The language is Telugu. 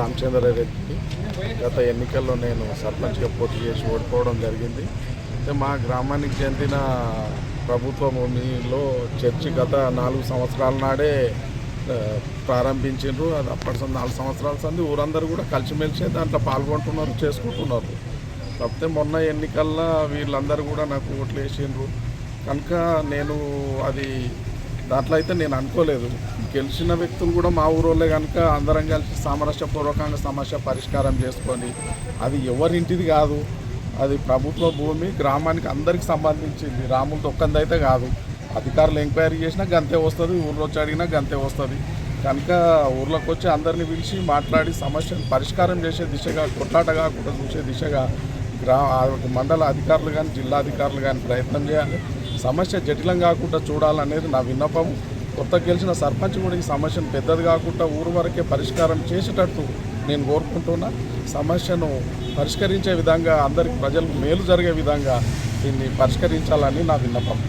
రామచంద్రారెడ్డి. గత ఎన్నికల్లో నేను సర్పంచ్గా పోటీ చేసి ఓడిపోవడం జరిగింది. అయితే మా గ్రామానికి చెందిన ప్రభుత్వ భూమిలో చర్చి గత 4 సంవత్సరాల నాడే ప్రారంభించారు. అది అప్పటి 4 సంవత్సరాల సంది ఊరందరూ కూడా కలిసిమెలిసి దాంట్లో పాల్గొంటున్నారు, చేసుకుంటున్నారు. కాకపోతే మొన్న ఎన్నికల్లో వీళ్ళందరూ కూడా నాకు ఓట్లు వేసిండ్రు కనుక నేను అది దాంట్లో అయితే నేను అనుకోలేదు. గెలిచిన వ్యక్తులు కూడా మా ఊరోళ్ళే కనుక అందరం కలిసి సామరస్యపూర్వకంగా సమస్య పరిష్కారం చేసుకొని, అది ఎవరింటిది కాదు, అది ప్రభుత్వ భూమి, గ్రామానికి అందరికి సంబంధించింది, రాములతో ఒక్కందైతే కాదు. అధికారులు ఎంక్వైరీ చేసినా గంతే వస్తుంది, ఊళ్ళో వచ్చి అడిగినా గంతే వస్తుంది. కనుక ఊర్లోకి వచ్చి అందరిని పిలిచి మాట్లాడి సమస్యను పరిష్కారం చేసే దిశగా, కొట్లాట కాకుండా చూసే దిశగా మండల అధికారులు కానీ జిల్లా అధికారులు కానీ ప్రయత్నం చేయాలి. సమస్య జటిలం కాకుండా చూడాలనేది నా విన్నపం. కొత్త గెలిచిన సర్పంచ్ కూడా ఈ సమస్యను పెద్దది కాకుండా ఊరు వరకే పరిష్కారం చేసేటట్టు నేను కోరుకుంటున్నా. సమస్యను పరిష్కరించే విధంగా, అందరికి ప్రజలకు మేలు జరిగే విధంగా దీన్ని పరిష్కరించాలని నా విన్నపం.